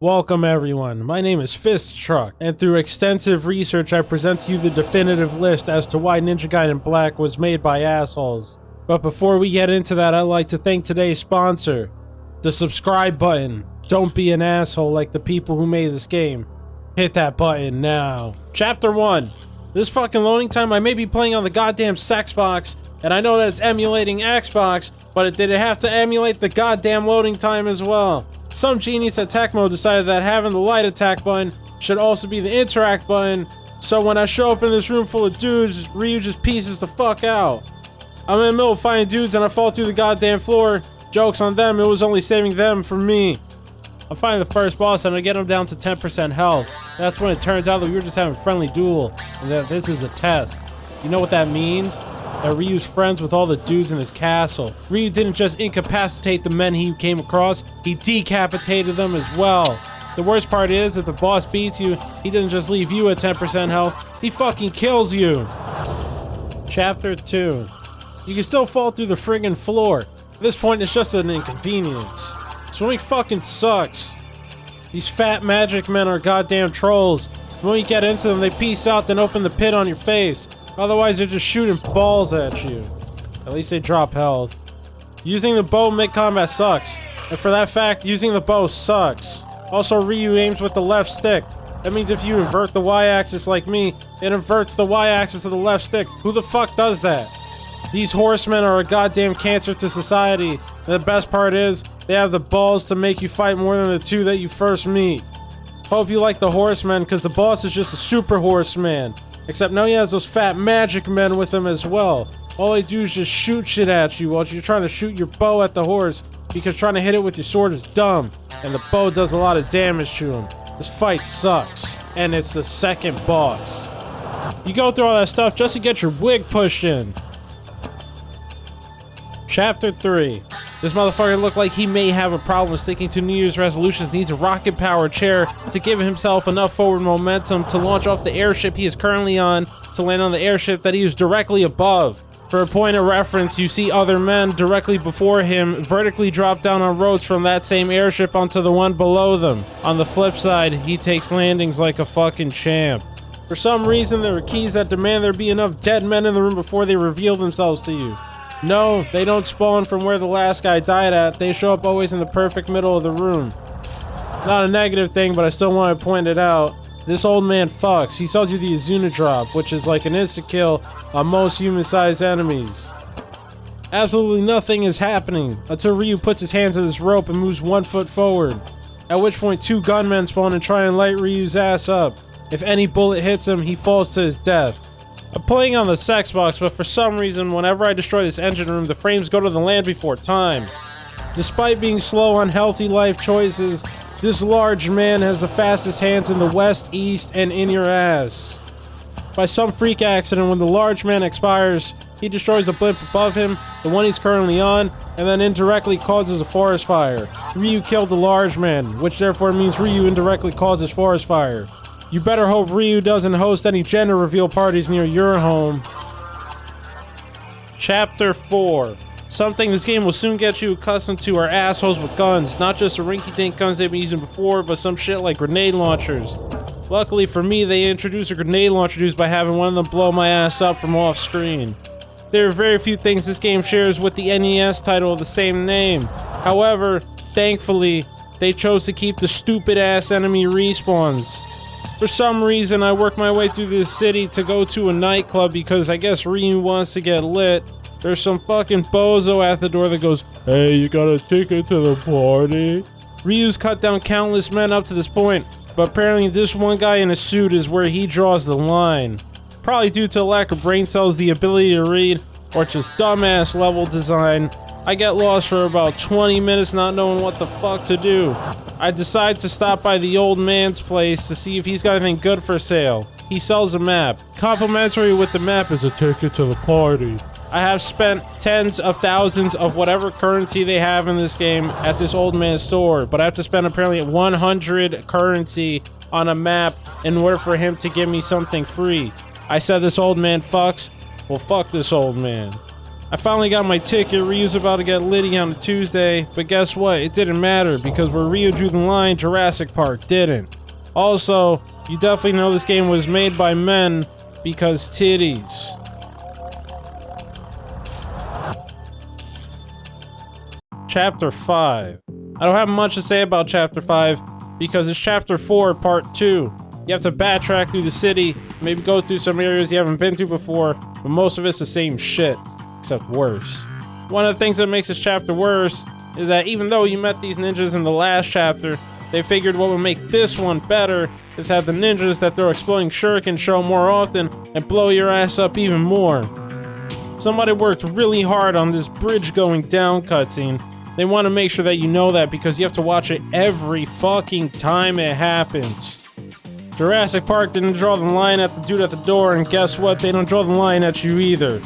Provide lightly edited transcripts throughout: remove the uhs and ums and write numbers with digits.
Welcome everyone, my name is Fist Truck, and through extensive research I present to you the definitive list as to why Ninja Gaiden Black was made by assholes. But before we get into that, I'd like to thank today's sponsor, the subscribe button. Don't be an asshole like the people who made this game. Hit that button now. Chapter 1. This fucking loading time I may be playing on the goddamn Xbox, and I know that it's emulating Xbox, but did it have to emulate the goddamn loading time as well? Some genius at Tecmo decided that having the light attack button should also be the interact button, so when I show up in this room full of dudes, Ryu just pieces the fuck out. I'm in the middle of fighting dudes and I fall through the goddamn floor. Joke's on them, it was only saving them from me. I'm fighting the first boss and I get him down to 10% health. That's when it turns out that we were just having a friendly duel, and that this is a test. You know what that means? That Ryu's friends with all the dudes in his castle. Ryu didn't just incapacitate the men he came across, he decapitated them as well. The worst part is, if the boss beats you, he doesn't just leave you at 10% health, he fucking kills you. Chapter 2. You can still fall through the friggin' floor. At this point, it's just an inconvenience. Swimming fucking sucks. These fat magic men are goddamn trolls. When you get into them, they peace out, then open the pit on your face. Otherwise, they're just shooting balls at you. At least they drop health. Using the bow mid-combat sucks. And for that fact, using the bow sucks. Also, Ryu aims with the left stick. That means if you invert the Y-axis like me, it inverts the Y-axis of the left stick. Who the fuck does that? These horsemen are a goddamn cancer to society. And the best part is, they have the balls to make you fight more than the two that you first meet. Hope you like the horsemen, because the boss is just a super horseman. Except now he has those fat magic men with him as well. All they do is just shoot shit at you while you're trying to shoot your bow at the horse, because trying to hit it with your sword is dumb, and the bow does a lot of damage to him. This fight sucks, and it's the second boss. You go through all that stuff just to get your wig pushed in. Chapter 3. This motherfucker looked like he may have a problem sticking to New Year's resolutions, needs a rocket-powered chair to give himself enough forward momentum to launch off the airship he is currently on to land on the airship that he is directly above. For a point of reference, you see other men directly before him vertically drop down on roads from that same airship onto the one below them. On the flip side, he takes landings like a fucking champ. For some reason, there are keys that demand there be enough dead men in the room before they reveal themselves to you. No, they don't spawn from where the last guy died at, they show up always in the perfect middle of the room. Not a negative thing, but I still want to point it out. This old man fucks. He sells you the Izuna drop, which is like an insta-kill on most human-sized enemies. Absolutely nothing is happening until Ryu puts his hands on this rope and moves 1 foot forward. At which point 2 gunmen spawn and try and light Ryu's ass up. If any bullet hits him, he falls to his death. I'm playing on the Xbox, but for some reason, whenever I destroy this engine room, the frames go to the land before time. Despite being slow on healthy life choices, this large man has the fastest hands in the west, east, and in your ass. By some freak accident, when the large man expires, he destroys the blimp above him, the one he's currently on, and then indirectly causes a forest fire. Ryu killed the large man, which therefore means Ryu indirectly causes forest fire. You better hope Ryu doesn't host any gender reveal parties near your home. Chapter 4. Something this game will soon get you accustomed to are assholes with guns. Not just the rinky-dink guns they've been using before, but some shit like grenade launchers. Luckily for me, they introduced a grenade launcher by having one of them blow my ass up from off screen. There are very few things this game shares with the NES title of the same name. However, thankfully, they chose to keep the stupid-ass enemy respawns. For some reason, I work my way through this city to go to a nightclub because I guess Ryu wants to get lit. There's some fucking bozo at the door that goes, "Hey, you got a ticket to the party?" Ryu's cut down countless men up to this point, but apparently this one guy in a suit is where he draws the line. Probably due to a lack of brain cells, the ability to read, or just dumbass level design, I get lost for about 20 minutes not knowing what the fuck to do. I decide to stop by the old man's place to see if he's got anything good for sale. He sells a map. Complimentary with the map is a ticket to the party. I have spent tens of thousands of whatever currency they have in this game at this old man's store, but I have to spend apparently 100 currency on a map in order for him to give me something free. I said this old man fucks. Well, fuck this old man. I finally got my ticket. Ryu's about to get litty on a Tuesday, but guess what? It didn't matter because where Ryu drew the line, Jurassic Park didn't. Also, you definitely know this game was made by men because titties. Chapter 5. I don't have much to say about Chapter 5 because it's Chapter 4, Part 2. You have to backtrack through the city, maybe go through some areas you haven't been through before, but most of it's the same shit, except worse. One of the things that makes this chapter worse is that even though you met these ninjas in the last chapter, they figured what would make this one better is have the ninjas that throw exploding shuriken show more often and blow your ass up even more. Somebody worked really hard on this bridge going down cutscene. They want to make sure that you know that because you have to watch it every fucking time it happens. Jurassic Park didn't draw the line at the dude at the door, and guess what? They don't draw the line at you either.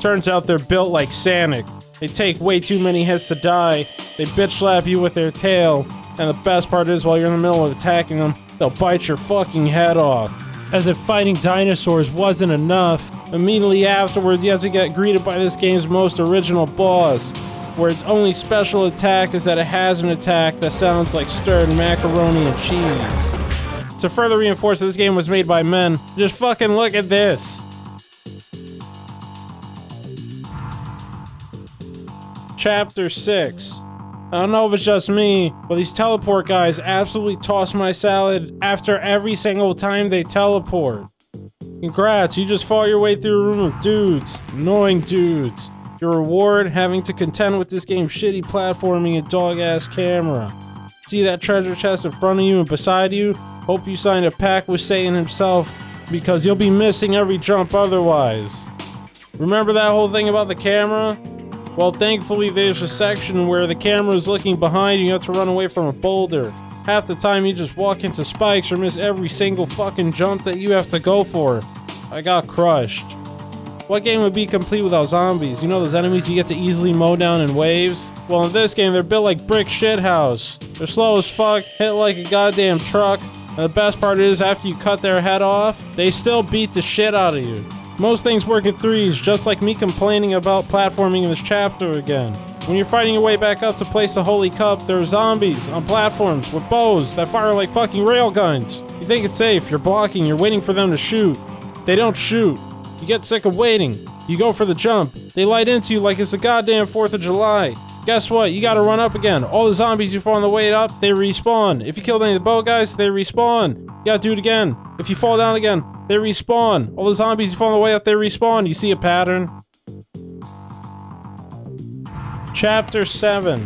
Turns out they're built like Sonic. They take way too many hits to die, they bitch slap you with their tail, and the best part is while you're in the middle of attacking them, they'll bite your fucking head off. As if fighting dinosaurs wasn't enough, immediately afterwards you have to get greeted by this game's most original boss, where its only special attack is that it has an attack that sounds like stirred macaroni and cheese. To further reinforce that this game was made by men, just fucking look at this. Chapter 6. I don't know if it's just me, but these teleport guys absolutely toss my salad after every single time they teleport. Congrats, you just fought your way through a room of dudes. Annoying dudes. Your reward, having to contend with this game's shitty platforming and dog-ass camera. See that treasure chest in front of you and beside you? Hope you signed a pact with Satan himself, because you'll be missing every jump otherwise. Remember that whole thing about the camera? Well, thankfully there's a section where the camera is looking behind you and you have to run away from a boulder. Half the time you just walk into spikes or miss every single fucking jump that you have to go for. I got crushed. What game would be complete without zombies? You know those enemies you get to easily mow down in waves? Well, in this game they're built like brick shithouse. They're slow as fuck, hit like a goddamn truck, and the best part is after you cut their head off, they still beat the shit out of you. Most things work in threes, just like me complaining about platforming in this chapter again. When you're fighting your way back up to place the Holy Cup, there are zombies on platforms with bows that fire like fucking railguns. You think it's safe, you're blocking, you're waiting for them to shoot. They don't shoot. You get sick of waiting. You go for the jump. They light into you like it's the goddamn 4th of July. Guess what? You gotta run up again. All the zombies you fought on the way up, they respawn. If you killed any of the bow guys, they respawn. You gotta do it again. If you fall down again, they respawn. All the zombies you fought on the way up, they respawn. You see a pattern? Chapter 7.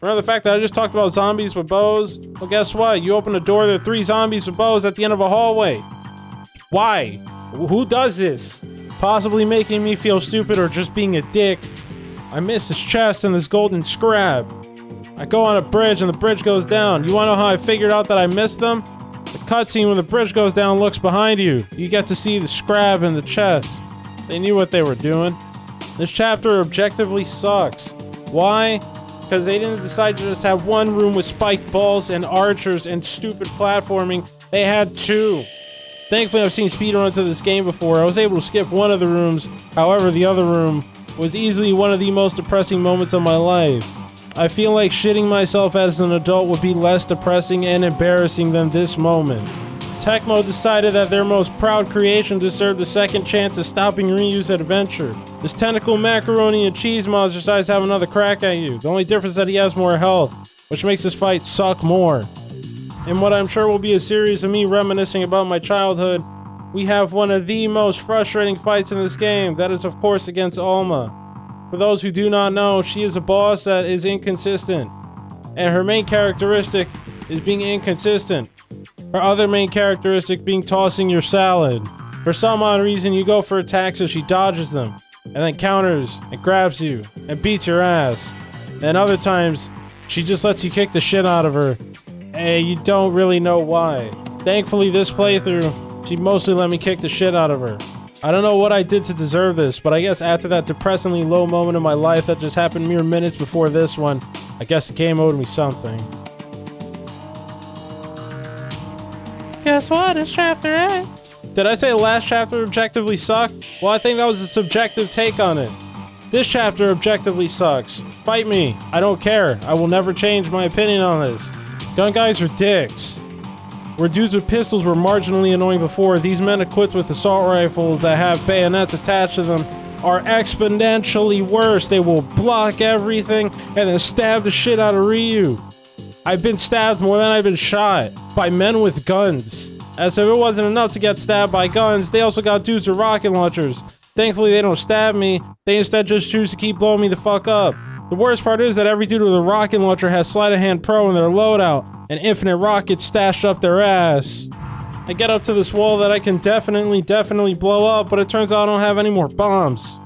Remember the fact that I just talked about zombies with bows? Well, guess what? You open a door, there are 3 zombies with bows at the end of a hallway. Why? Who does this? Possibly making me feel stupid or just being a dick. I missed this chest and this golden scrap. I go on a bridge and the bridge goes down. You wanna know how I figured out that I missed them? The cutscene when the bridge goes down looks behind you. You get to see the scrap in the chest. They knew what they were doing. This chapter objectively sucks. Why? Because they didn't decide to just have one room with spiked balls and archers and stupid platforming. They had 2. Thankfully, I've seen speedruns of this game before. I was able to skip one of the rooms. However, the other room was easily one of the most depressing moments of my life. I feel like shitting myself as an adult would be less depressing and embarrassing than this moment. Tecmo decided that their most proud creation deserved a second chance at stopping Ryu's adventure. This tentacle macaroni and cheese monster decides to have another crack at you. The only difference is that he has more health, which makes this fight suck more. In what I'm sure will be a series of me reminiscing about my childhood, we have one of the most frustrating fights in this game. That is, of course, against Alma. For those who do not know, she is a boss that is inconsistent, and her main characteristic is being inconsistent. Her other main characteristic being tossing your salad. For some odd reason, you go for attacks so she dodges them, and then counters, and grabs you, and beats your ass. And other times, she just lets you kick the shit out of her, and you don't really know why. Thankfully, this playthrough, she mostly let me kick the shit out of her. I don't know what I did to deserve this, but I guess after that depressingly low moment in my life that just happened mere minutes before this one, I guess the game owed me something. Guess what? It's chapter 8. Did I say the last chapter objectively sucked? Well, I think that was a subjective take on it. This chapter objectively sucks. Fight me. I don't care. I will never change my opinion on this. Gun guys are dicks. Where dudes with pistols were marginally annoying before, these men equipped with assault rifles that have bayonets attached to them are exponentially worse. They will block everything and then stab the shit out of Ryu. I've been stabbed more than I've been shot by men with guns. As if it wasn't enough to get stabbed by guns, they also got dudes with rocket launchers. Thankfully, they don't stab me. They instead just choose to keep blowing me the fuck up. The worst part is that every dude with a rocket launcher has Sleight of Hand Pro in their loadout and infinite rockets stashed up their ass. I get up to this wall that I can definitely blow up, but it turns out I don't have any more bombs.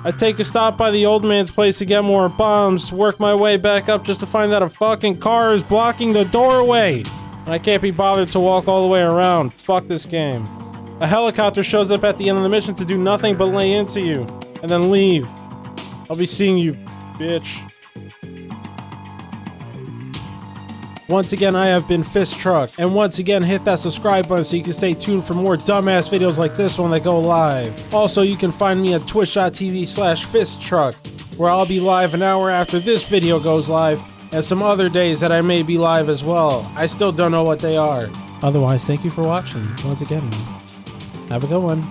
I take a stop by the old man's place to get more bombs, work my way back up just to find that a fucking car is blocking the doorway. And I can't be bothered to walk all the way around. Fuck this game. A helicopter shows up at the end of the mission to do nothing but lay into you, and then leave. I'll be seeing you, bitch. Once again, I have been Fist Truck, and once again, hit that subscribe button so you can stay tuned for more dumbass videos like this one that go live. Also, you can find me at twitch.tv/fisttruck, where I'll be live an hour after this video goes live, and some other days that I may be live as well. I still don't know what they are. Otherwise, thank you for watching. Once again, have a good one.